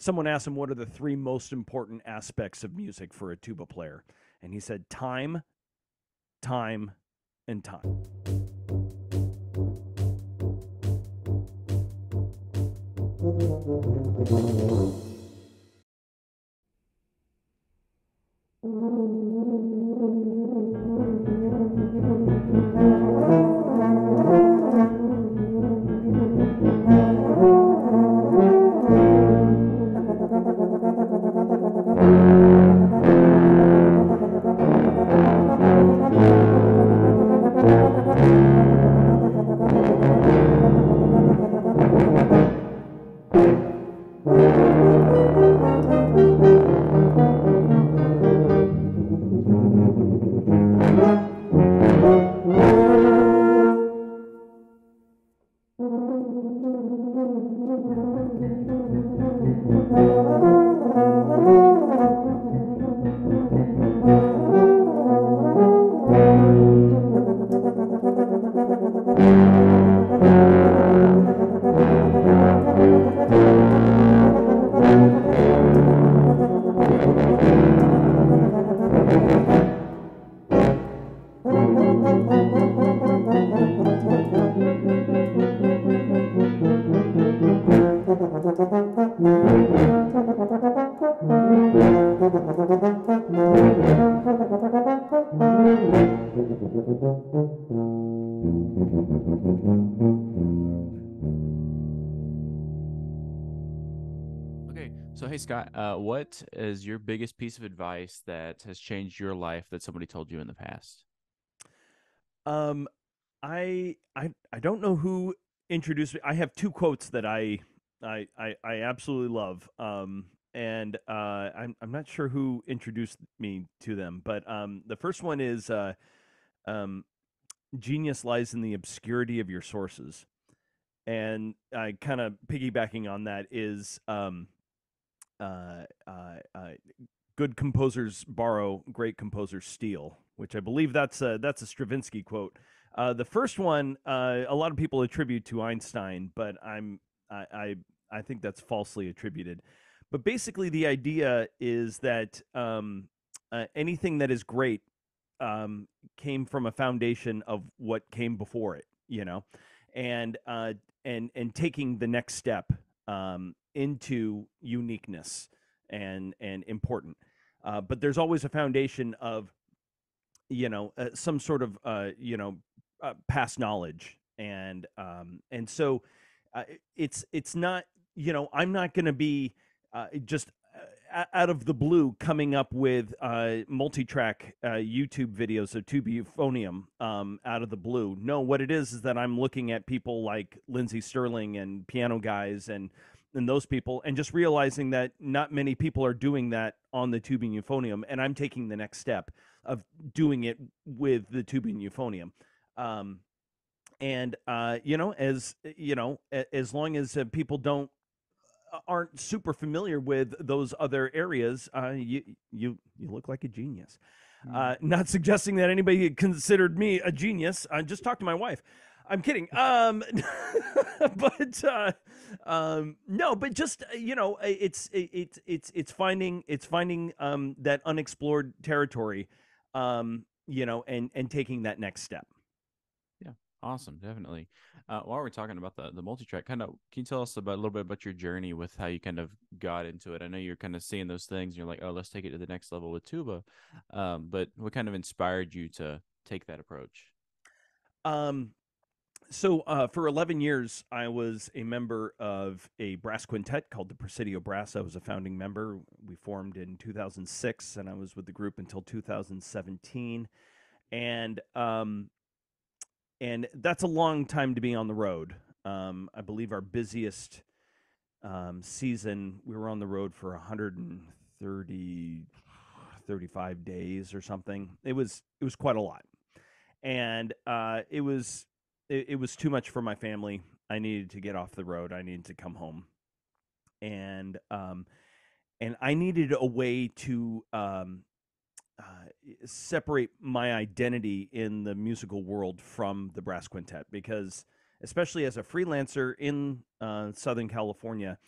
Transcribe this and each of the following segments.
someone asked him what are the three most important aspects of music for a tuba player, and he said time, time, and time. Okay, so hey Scott, what is your biggest piece of advice that has changed your life that somebody told you in the past? Um, I don't know who introduced me. I have two quotes that I absolutely love. And I'm not sure who introduced me to them, but the first one is um, genius lies in the obscurity of your sources, and I kind of piggybacking on that is uh, uh, uh, good composers borrow, great composers steal, which I believe that's a Stravinsky quote. The first one, a lot of people attribute to Einstein, but I, I I think that's falsely attributed. But basically, the idea is that anything that is great um, came from a foundation of what came before it, and and taking the next step into uniqueness and important. But there's always a foundation of some sort of past knowledge, and so it's not, I'm not going to be just out of the blue coming up with multi-track YouTube videos of tuba euphonium out of the blue. No, what it is that I'm looking at people like Lindsey Sterling and piano guys and those people, and just realizing that not many people are doing that on the tuba euphonium, and I'm taking the next step of doing it with the tuba euphonium. Um, and as as long as people don't aren't super familiar with those other areas, you look like a genius. Mm. Not suggesting that anybody considered me a genius. I just talked to my wife. I'm kidding. But no, but just it's finding that unexplored territory, and taking that next step. Yeah, awesome, definitely. While we're talking about the multi-track, kind of, can you tell us about a little bit about your journey with how you kind of got into it? I know you're kind of seeing those things, and you're like, oh, let's take it to the next level with tuba. But what kind of inspired you to take that approach? Um, So for 11 years, I was a member of a brass quintet called the Presidio Brass. I was a founding member. We formed in 2006, and I was with the group until 2017. And and that's a long time to be on the road. I believe our busiest season, we were on the road for 130, 35 days or something. It was quite a lot, and it was too much for my family. I needed to get off the road. I needed to come home, and I needed a way to separate my identity in the musical world from the brass quintet, because especially as a freelancer in Southern California,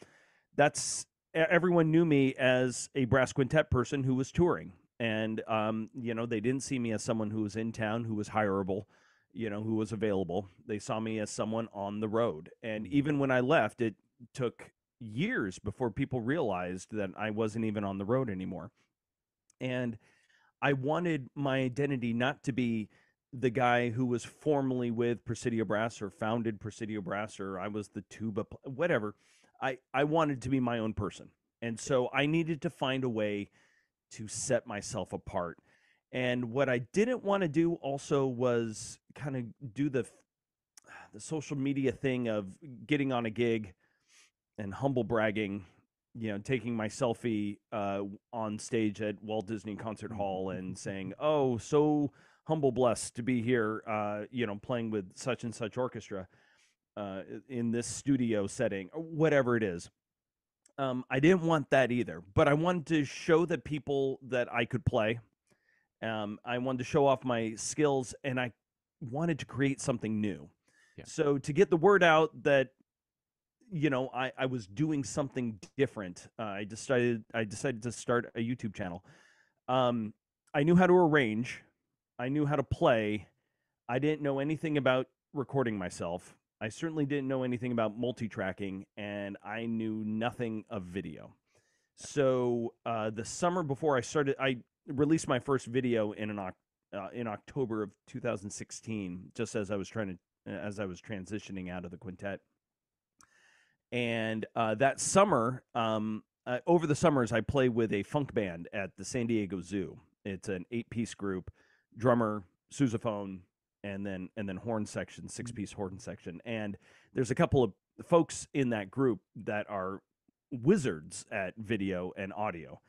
that's everyone knew me as a brass quintet person who was touring, and they didn't see me as someone who was in town, who was hireable, who was available. They saw me as someone on the road, and Mhm. even when I left, it took years before people realized that I wasn't even on the road anymore. And I wanted my identity not to be the guy who was formerly with Presidio Brass or founded Presidio Brass, or I was the tuba, whatever. I wanted to be my own person. And Yeah. so I needed to find a way to set myself apart. And what I didn't want to do also was kind of do the social media thing of getting on a gig and humble bragging, taking my selfie on stage at Walt Disney Concert Hall and saying, "Oh, so humble, blessed to be here," playing with such and such orchestra in this studio setting, or whatever it is. I didn't want that either, but I wanted to show the people that I could play. I wanted to show off my skills, and I wanted to create something new. Yeah. So to get the word out that I was doing something different. I decided to start a YouTube channel. Um, I knew how to arrange. I knew how to play. I didn't know anything about recording myself. I certainly didn't know anything about multi-tracking, and I knew nothing of video. So the summer before I started, I released my first video in October of 2016, just as I was transitioning out of the quintet. And that summer, over the summers, I play with a funk band at the San Diego Zoo. It's an 8-piece group, drummer, sousaphone, and then horn section, Yeah. 6-piece horn section. And there's a couple of folks in that group that are wizards at video and audio.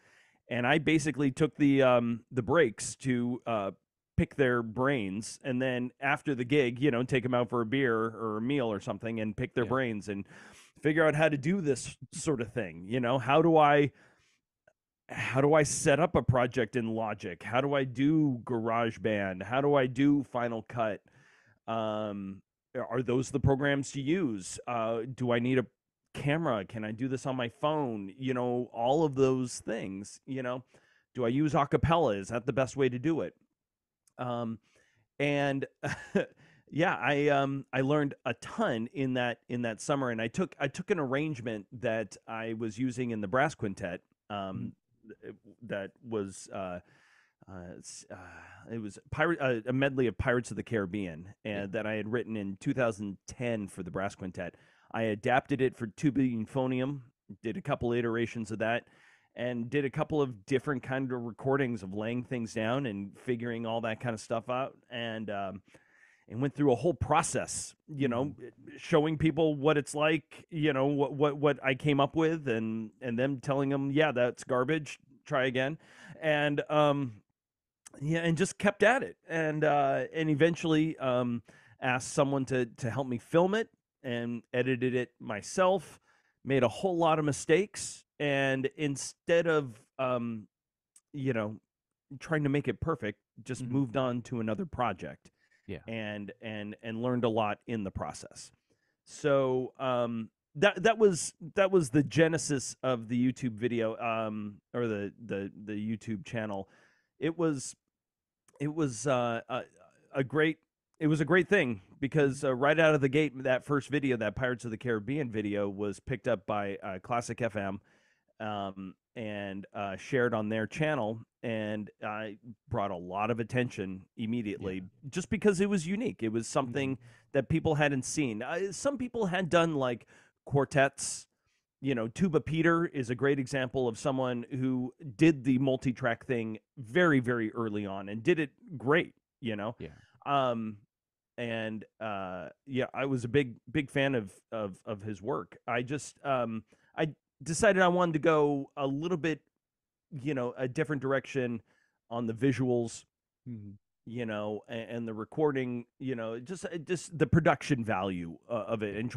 And I basically took the breaks to pick their brains, and then after the gig, take them out for a beer or a meal or something, and pick their Yeah. brains and figure out how to do this sort of thing. How do I set up a project in Logic? How do I do GarageBand? How do I do Final Cut? Um, are those the programs to use? Do I need a camera? Can I do this on my phone? All of those things. Do I use acapella? Is that the best way to do it? Um, and yeah, I learned a ton in that summer, and I took an arrangement that I was using in the brass quintet. Mhm. Um, that was it was a medley of Pirates of the Caribbean, Yeah. and that I had written in 2010 for the brass quintet. I adapted it for tuba euphonium, did a couple iterations of that, and did a couple of different kind of recordings of laying things down and figuring all that kind of stuff out, and went through a whole process, Mhm. showing people what it's like, what I came up with, and them telling them, yeah, that's garbage, try again. And yeah, and just kept at it, and eventually asked someone to help me film it, and edited it myself, made a whole lot of mistakes, and instead of you know trying to make it perfect, just Mhm. moved on to another project, Yeah. and learned a lot in the process. So that was the genesis of the YouTube video, or the YouTube channel. It was it was a great it was a great thing, Mhm. because right out of the gate, that first video, that Pirates of the Caribbean video, was picked up by Classic FM, and shared on their channel, and brought a lot of attention Yeah. immediately, just because it was unique. It was Mhm. something that people hadn't seen. Some people had done like quartets. Tuba Peter is a great example of someone who did the multi-track thing very, very early on and did it great. Yeah. Um, and yeah, I was a big fan of his work. I decided I wanted to go a little bit, a different direction on the visuals, Mhm. and the recording, just the production value of it, Yeah. and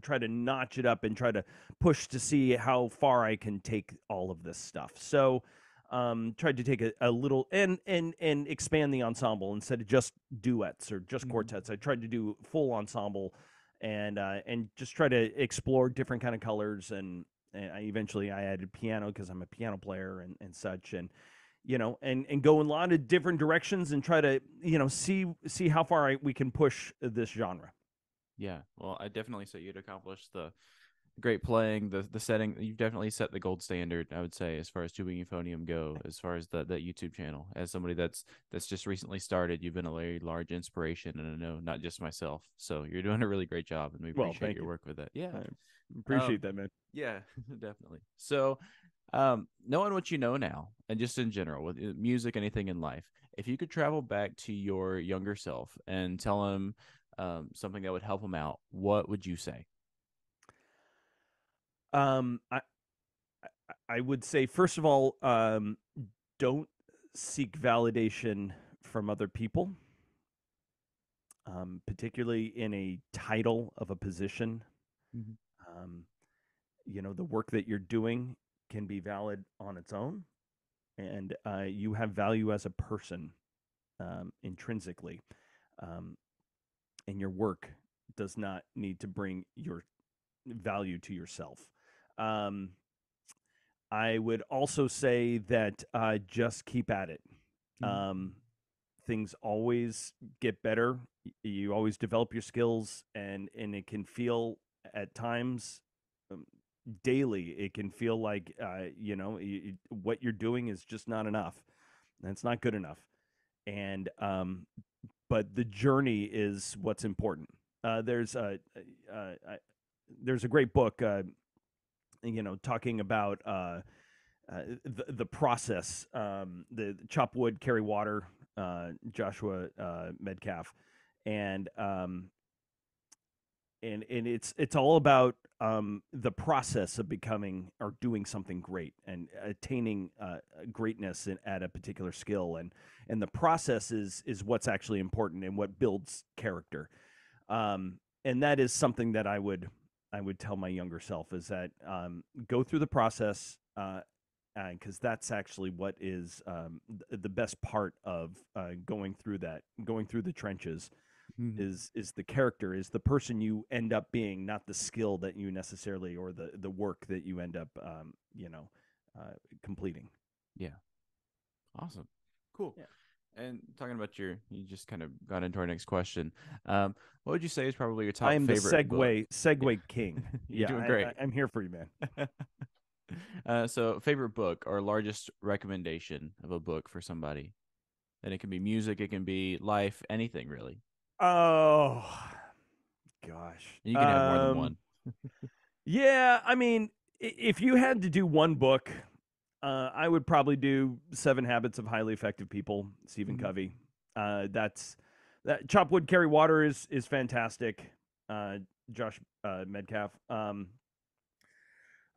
try to notch it up, and try to push to see how far I can take all of this stuff. So tried to take a little, and expand the ensemble instead of just duets or just Mhm. quartets. I tried to do full ensemble, and just try to explore different kind of colors, and I added piano because I'm a piano player and such, and and go in a lot of different directions and try to see how far we can push this genre. Yeah. Well, I definitely say you'd accomplish the great playing, the setting. You've definitely set the gold standard, I would say, as far as tubing euphonium go, as far as the YouTube channel. As somebody that's just recently started, you've been a very large inspiration, and I know not just myself. So you're doing a really great job, and we Well, appreciate thank your you. work with it. Yeah. I Um, appreciate that, man. yeah, definitely. So, knowing what you know now, and just in general with music, anything in life, if you could travel back to your younger self and tell him something that would help him out, what would you say? Um, I would say first of all, don't seek validation from other people, particularly in a title of a position. Mhm. Um, the work that you're doing can be valid on its own, and you have value as a person, intrinsically, um, and your work does not need to bring your value to yourself. Um, I would also say that just keep at it. Mhm. Um, things always get better. You always develop your skills, and it can feel at times, um, daily. It can feel like what you're doing is just not enough. And it's not good enough. And but the journey is what's important. There's a great book, talking about the process, the chop wood, carry water, Joshua Medcalf, and it's all about the process of becoming or doing something great and attaining greatness at a particular skill, and the process is what's actually important and what builds character. And that is something that I would tell my younger self is that go through the process, because that's actually what is the best part of going through the trenches Mhm. is the character, is the person you end up being, not the skill that you necessarily, or the work that you end up completing. Yeah. Awesome. Cool. Yeah. And talking about you just kind of got into our next question. What would you say is probably your I top am the favorite book? Yeah, segue king. you're Yeah, doing I, great. I'm here for you, man. So, favorite book or largest recommendation of a book for somebody? And it can be music, it can be life, anything really. Oh gosh. And you can have more than one. Yeah, I mean, if you had to do one book, I would probably do Seven Habits of Highly Effective People, Stephen Mhm. Covey. That's that. Chop wood, carry water is fantastic. Uh, Josh Medcalf.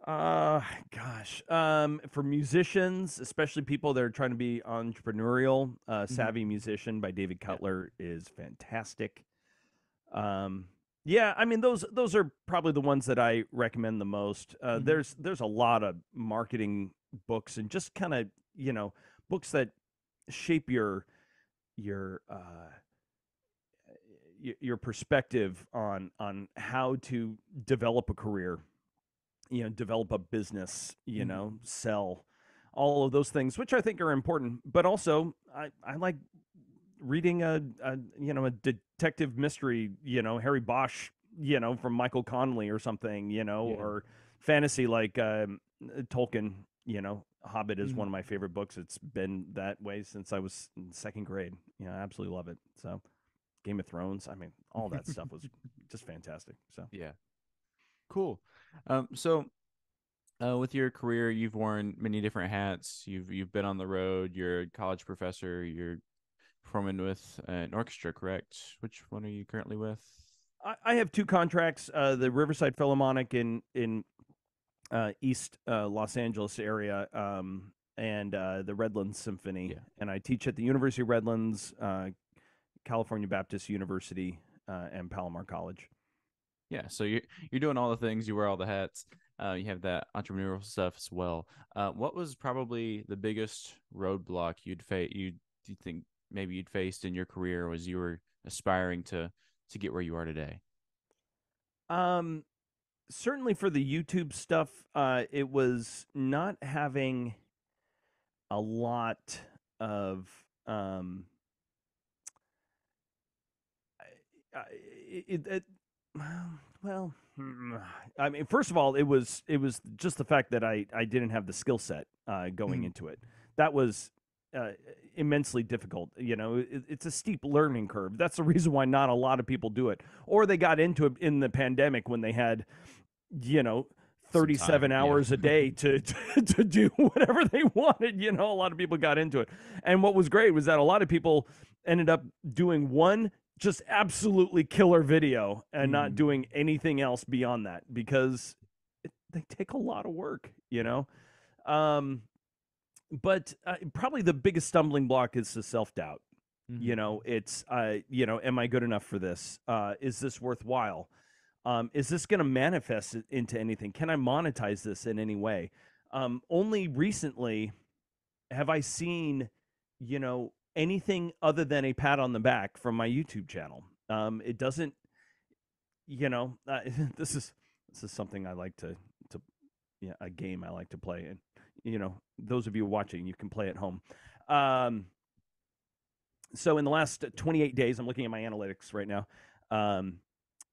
Uh, Gosh. For musicians, especially people that are trying to be entrepreneurial, Mhm. Savvy Musician by David Yeah. Cutler is fantastic. Um, yeah, I mean those are probably the ones that I recommend the most. Mhm. There's a lot of marketing books and just kind of books that shape your your perspective on how to develop a career, develop a business, Mhm. sell, all of those things, which I think are important. But also, I like reading a detective mystery, Harry Bosch, from Michael Connelly or something, Yeah. or fantasy like Tolkien. Hobbit is Mhm. one of my favorite books. It's been that way since I was in second grade. I absolutely love it. So Game of Thrones, I mean, all that stuff was just fantastic. So Yeah. Cool. So with your career, you've worn many different hats. You've been on the road. You're a college professor. You're performing with an orchestra, correct? Which one are you currently with? I have two contracts: the Riverside Philharmonic in East Los Angeles area, and the Redlands Symphony. Yeah. And I teach at the University of Redlands, California Baptist University, and Palomar College. Yeah. So you're doing all the things. You wear all the hats. You have that entrepreneurial stuff as well. What was probably the biggest roadblock you think maybe you'd faced in your career as you were aspiring to get where you are today? Um, certainly for the YouTube stuff, it was not having a lot of um, I- it well, I mean, first of all, it was just the fact that I didn't have the skill set going Mhm. into it. That was uh, immensely difficult. It's a steep learning curve. That's the reason why not a lot of people do it, or they got into it in the pandemic when they had you know Some 37 time, yeah. hours a day to do whatever they wanted. A lot of people got into it, and what was great was that a lot of people ended up doing one just absolutely killer video and not Mhm. doing anything else beyond that because they take a lot of work. um but probably the biggest stumbling block is the self-doubt. Mhm. It's am I good enough for this? Is this worthwhile? Is this going to manifest into anything? Can I monetize this in any way? Only recently have I seen, anything other than a pat on the back from my YouTube channel. It doesn't, this is something I like to yeah, a game I like to play, and those of you watching, you can play at home. Um, so in the last 28 days, I'm looking at my analytics right now. Um,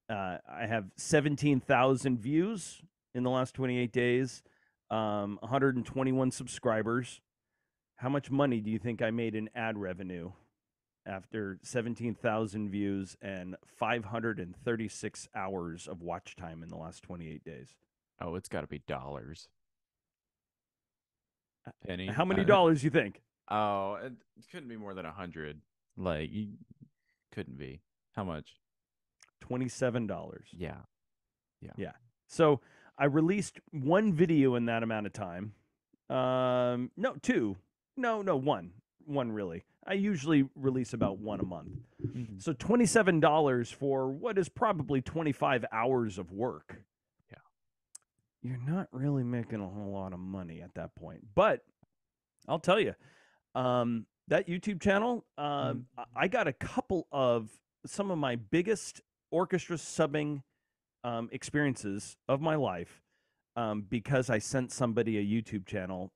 I have 17,000 views in the last 28 days, 121 subscribers. How much money do you think I made in ad revenue after 17,000 views and 536 hours of watch time in the last 28 days? Oh, it's got to be dollars. Penny. How many dollars do you think? Oh, it couldn't be more than 100. Like, you couldn't be. How much? $27. Yeah. Yeah. Yeah. So I released one video in that amount of time. No, two. No, one. One really. I usually release about one a month. Mhm. So $27 for what is probably 25 hours of work. Yeah. You're not really making a whole lot of money at that point. But I'll tell you, that YouTube channel, Mhm. I got a couple of some of my biggest orchestra subbing experiences of my life because I sent somebody a YouTube channel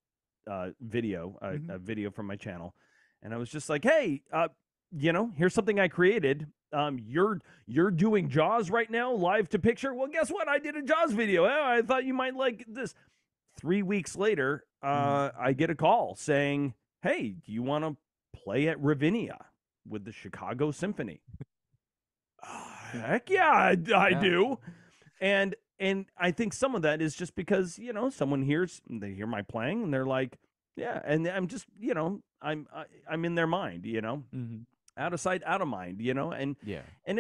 video, Mhm. a video from my channel, and I was just like, "Hey, here's something I created. You're doing Jaws right now, live to picture. Well, guess what? I did a Jaws video. Oh, I thought you might like this." 3 weeks later, Mhm. I get a call saying, "Hey, do you want to play at Ravinia with the Chicago Symphony?" Heck yeah, I Yeah. do. And I think some of that is just because someone they hear my playing and they're like, yeah, and I'm just I'm in their mind, Mhm. out of sight, out of mind, Yeah. and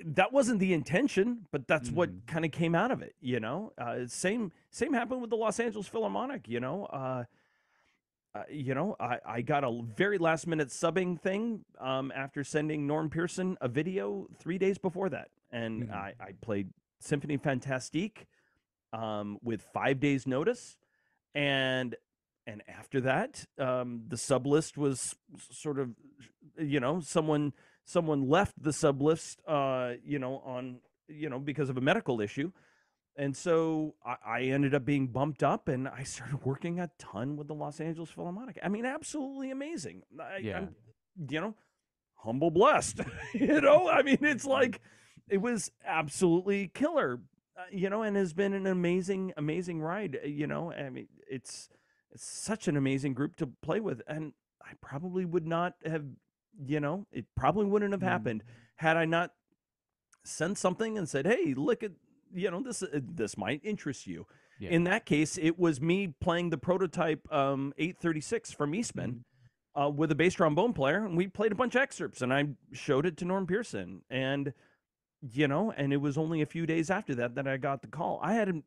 that wasn't the intention, but that's what Mhm. kind of came out of it, same happened with the Los Angeles Philharmonic, I got a very last minute subbing thing after sending Norm Pearson a video 3 days before that. And Mhm. I played Symphony Fantastique with 5 days notice. And after that, the sub list was sort of, someone left the sub list, on, because of a medical issue, and so I ended up being bumped up, and I started working a ton with the Los Angeles Philharmonic. I mean, absolutely amazing. Yeah. I'm, humble blessed. I mean, it's Mhm. like it was absolutely killer. And has been an amazing, amazing ride. I mean, it's such an amazing group to play with, and I probably would not have, it probably wouldn't have Mhm. happened had I not sent something and said, "Hey, look at this might interest you." In Yeah. that case, it was me playing the prototype 836 from Eastman Mhm. with a bass trombone player, and we played a bunch of excerpts, and I showed it to Norm Pearson, and and it was only a few days after that that I got the call. I hadn't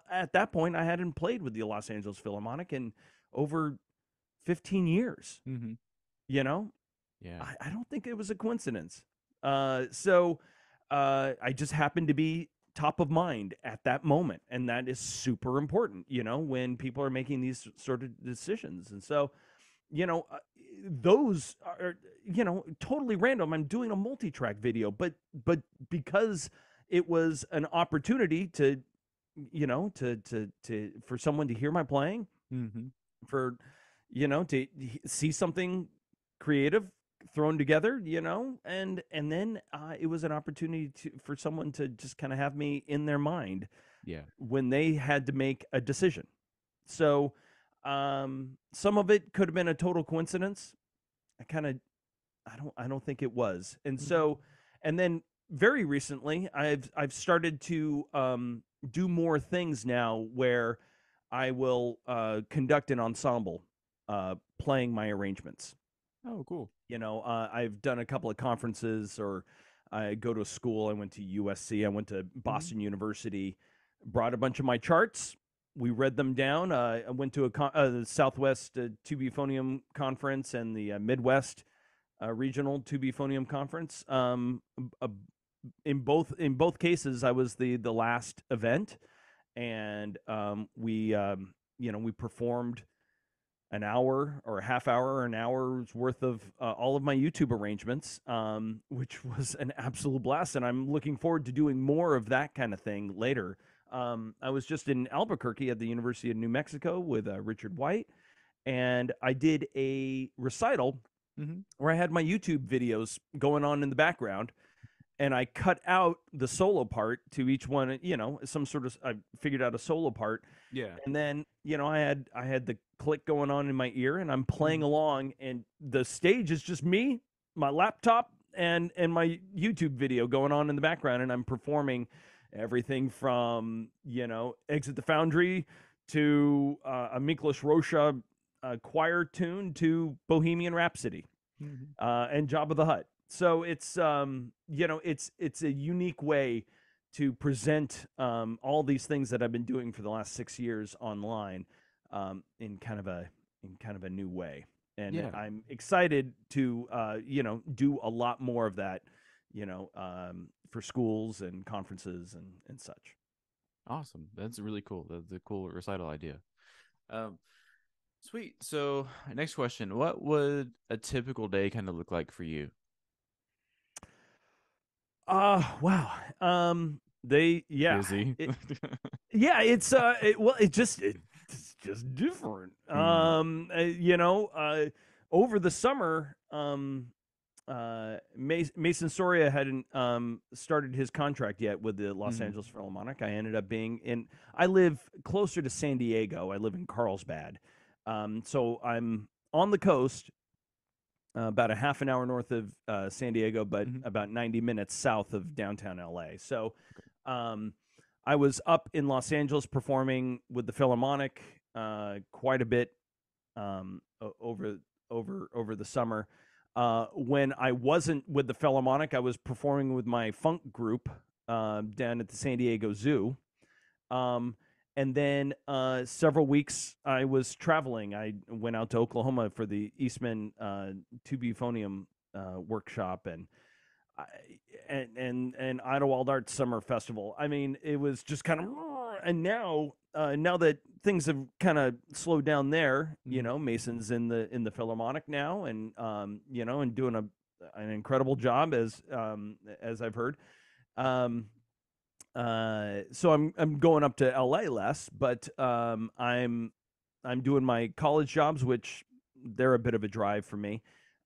at that point I hadn't played with the Los Angeles Philharmonic in over 15 years. Mhm. You know, Yeah. I don't think it was a coincidence. So I just happened to be top of mind at that moment, and that is super important. When people are making these sort of decisions, and so you know uh, those are totally random. I'm doing a multi-track video, but because it was an opportunity to for someone to hear my playing, Mm-hmm. for to see something creative thrown together, and then it was an opportunity for someone to just kind of have me in their mind Yeah. when they had to make a decision. So some of it could have been a total coincidence. I kind of I don't think it was. And Mm-hmm. so and then very recently I've started to do more things now where I will conduct an ensemble playing my arrangements. Oh, cool. I've done a couple of conferences, or I go to a school. I went to USC, I went to Mm-hmm. Boston University, brought a bunch of my charts. We read them down. I went to the Southwest Tubuphonium Conference and the Midwest Regional Tubuphonium Conference. Uh, in both cases, I was the last event, and we performed an hour or a half hour or an hour's worth of all of my YouTube arrangements, which was an absolute blast. And I'm looking forward to doing more of that kind of thing later. I was just in Albuquerque at the University of New Mexico with Richard White, and I did a recital Mm-hmm. where I had my YouTube videos going on in the background, and I cut out the solo part to each one, some sort of, I figured out a solo part, Yeah. and then I had the click going on in my ear, and I'm playing Mm-hmm. along, and the stage is just me, my laptop, and my YouTube video going on in the background, and I'm performing everything from Exit the Foundry to a Miklos Rocha choir tune to Bohemian Rhapsody Mm-hmm. and Jabba the Hutt. So it's a unique way to present all these things that I've been doing for the last 6 years online, in kind of a new way, and Yeah. I'm excited to do a lot more of that, for schools and conferences and such. Awesome. That's really cool. That's a cool recital idea. Um, Sweet. So, next question. What would a typical day kind of look like for you? Wow. They yeah Busy. it, Yeah, it's just different. Mm-hmm. Over the summer, Mason Soria hadn't started his contract yet with the Los Mm-hmm. Angeles Philharmonic. I ended up being in. I live closer to San Diego. I live in Carlsbad, so I'm on the coast, about a half an hour north of San Diego, but Mm-hmm. about 90 minutes south of downtown LA. So um, I was up in Los Angeles performing with the Philharmonic quite a bit over the summer. When I wasn't with the Philharmonic, I was performing with my funk group down at the San Diego Zoo. Um, and then several weeks I was traveling. I went out to Oklahoma for the Eastman Tubuphonium workshop, I, and Idlewild Arts Summer Festival. I mean, it was just kind of, and now that things have kind of slowed down there, Mm-hmm. Mason's in the Philharmonic now, and doing an incredible job, as I've heard. Um, so I'm going up to LA less, but I'm doing my college jobs, which they're a bit of a drive for me.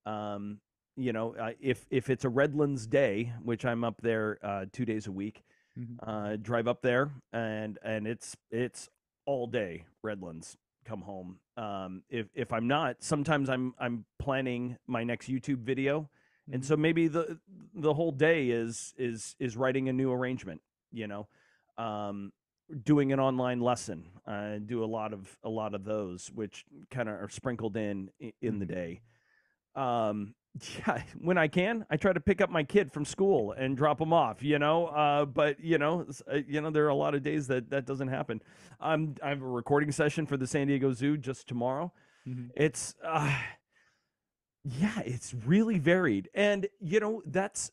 Um, if it's a Redlands day, which I'm up there 2 days a week, Mm-hmm. drive up there, and it's all day Redlands. Come home. If I'm not, sometimes I'm planning my next YouTube video, and Mm-hmm. so maybe the whole day is writing a new arrangement. You know, um, doing an online lesson. I do a lot of those, which kind of are sprinkled in the Mm-hmm. day. Um, yeah, when I can, I try to pick up my kid from school and drop him off. But there are a lot of days that doesn't happen. I have a recording session for the San Diego Zoo just tomorrow. Mm-hmm. It's yeah, it's really varied, and that's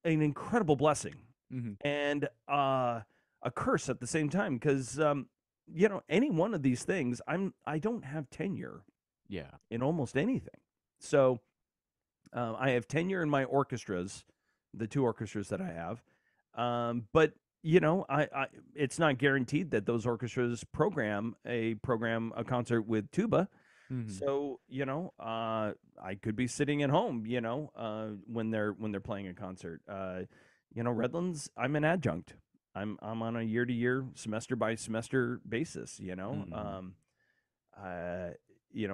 an incredible blessing Mm-hmm. and a curse at the same time, because any one of these things, I don't have tenure Yeah. in almost anything. So I have tenure in my orchestras, the two orchestras that I have, but I it's not guaranteed that those orchestras program a concert with tuba. Hmm. So, I could be sitting at home, when they're playing a concert. Redlands, I'm an adjunct. I'm on a year to year, semester by semester basis. Hmm. Uh,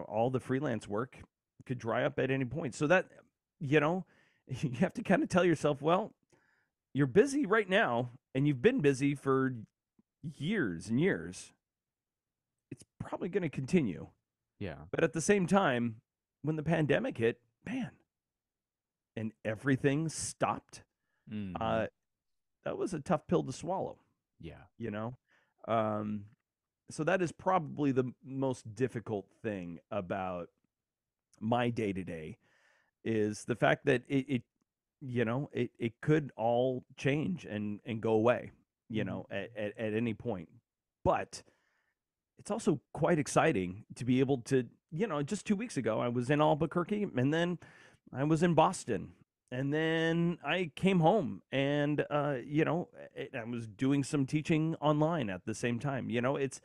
all the freelance work could dry up at any point. So that, you know, you have to kind of tell yourself, well, you're busy right now, and you've been busy for years and years. It's probably going to continue. Yeah. But at the same time, when the pandemic hit, man, and everything stopped, Hmm. uh, that was a tough pill to swallow, Yeah. you know? Um, so that is probably the most difficult thing about my day to day is the fact that it could all change and go away, Hmm. at any point. But it's also quite exciting to be able to, just 2 weeks ago, I was in Albuquerque and then I was in Boston. And then I came home and, I was doing some teaching online at the same time. It's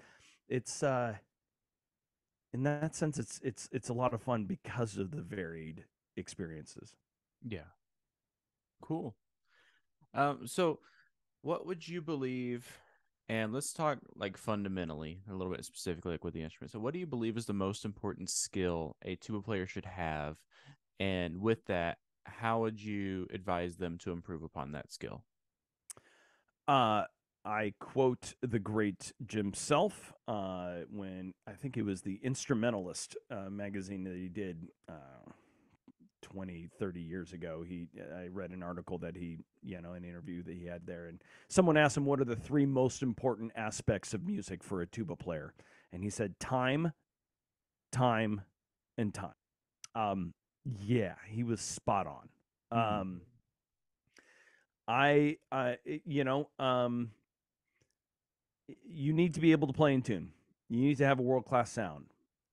in that sense, it's a lot of fun because of the varied experiences. Yeah. Cool. So what would you believe? And let's talk like fundamentally, a little bit specifically, like with the instrument. So, what do you believe is the most important skill a tuba player should have? And with that, how would you advise them to improve upon that skill? Uh, I quote the great Jim Self when I think it was the Instrumentalist magazine that he did 20, 30 years ago. I read an article that an interview that he had there, and someone asked him what are the three most important aspects of music for a tuba player, and he said time, time, and time. Um, yeah, he was spot on. Mm-hmm. Um, I you need to be able to play in tune. You need to have a world class sound.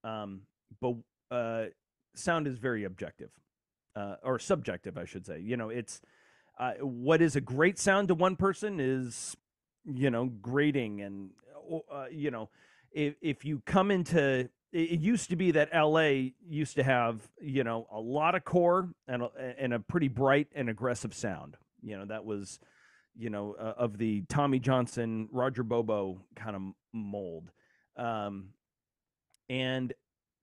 But uh, sound is very objective, or subjective, I should say. It's what is a great sound to one person is, grating, and you know, if you come into it used to be that LA used to have, a lot of core and a pretty bright and aggressive sound. That was, of the Tommy Johnson, Roger Bobo kind of mold. Um, and,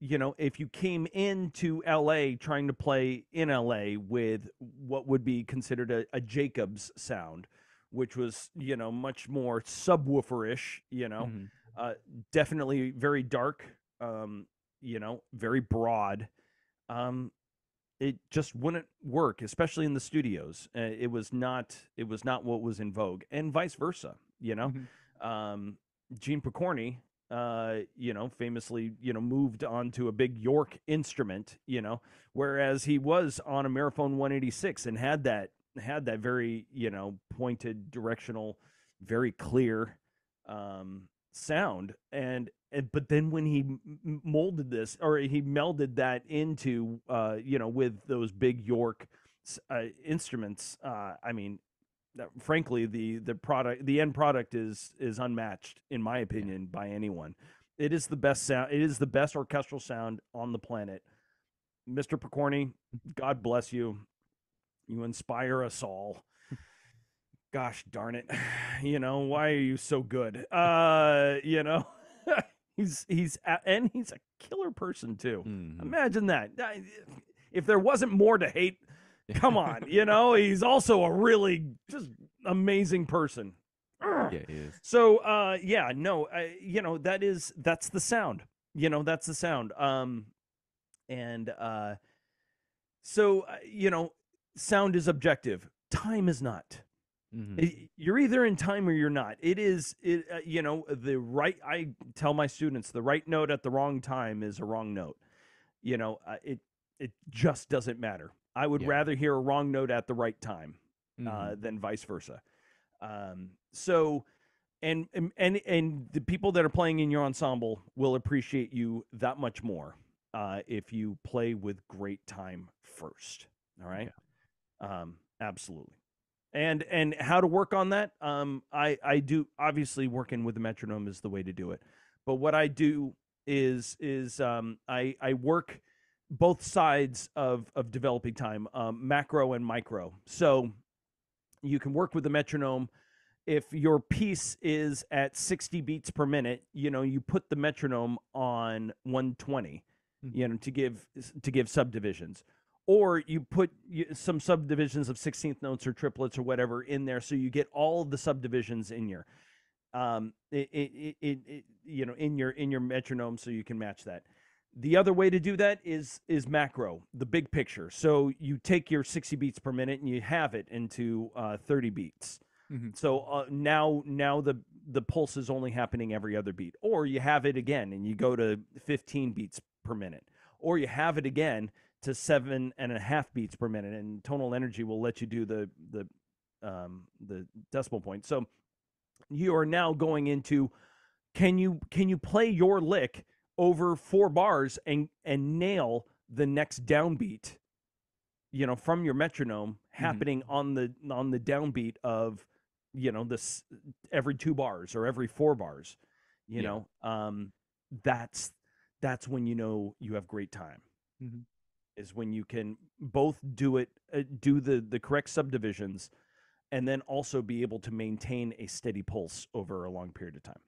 if you came into LA trying to play in LA with what would be considered a Jacobs sound, which was, much more subwooferish, Mm-hmm. uh, definitely very dark, very broad. Um, it just wouldn't work, especially in the studios. It was not what was in vogue, and vice versa. Mm-hmm. Um, Gene Picorni, famously, moved on to a big York instrument, whereas he was on a Maraphone 186 and had that very, pointed, directional, very clear sound. But then when he molded this, or he melded that into, with those big York instruments, I mean, frankly, the end product is unmatched, in my Yeah. opinion, by anyone. It is the best sound. It is the best orchestral sound on the planet. Mr. Picorni, God bless you. You inspire us all. Gosh darn it. Why are you so good? And he's a killer person too. Mm-hmm. Imagine that. If there wasn't more to hate, come on. He's also a really just amazing person. Yeah, it is. So yeah, no, that's the sound. That's the sound. And so sound is objective. Time is not. Mm-hmm. You're either in time or you're not. The right. I tell my students the right note at the wrong time is a wrong note. It just doesn't matter. I would Yeah. rather hear a wrong note at the right time Mm-hmm. than vice versa. So, and the people that are playing in your ensemble will appreciate you that much more if you play with great time first. All right. Yeah. Absolutely. And how to work on that? I do, obviously working with the metronome is the way to do it. But what I do is I work both sides of developing time, macro and micro. So you can work with the metronome. If your piece is at 60 beats per minute, you put the metronome on 120, Mhm. to give subdivisions, or you put some subdivisions of 16th notes or triplets or whatever in there, so you get all of the subdivisions in your in your metronome, so you can match that. The other way to do that is macro, the big picture. So you take your 60 beats per minute and you have it into 30 beats. Mhm. So now the pulse is only happening every other beat, or you have it again and you go to 15 beats per minute, or you have it again to 7.5 beats per minute, and tonal energy will let you do the decimal point. So you are now going into, can you play your lick over 4 bars and nail the next downbeat, from your metronome, Mhm. happening on the downbeat of, this every 2 bars or every 4 bars. you Yeah. know um that's when you have great time, Mhm. is when you can both do the correct subdivisions, and then also be able to maintain a steady pulse over a long period of time.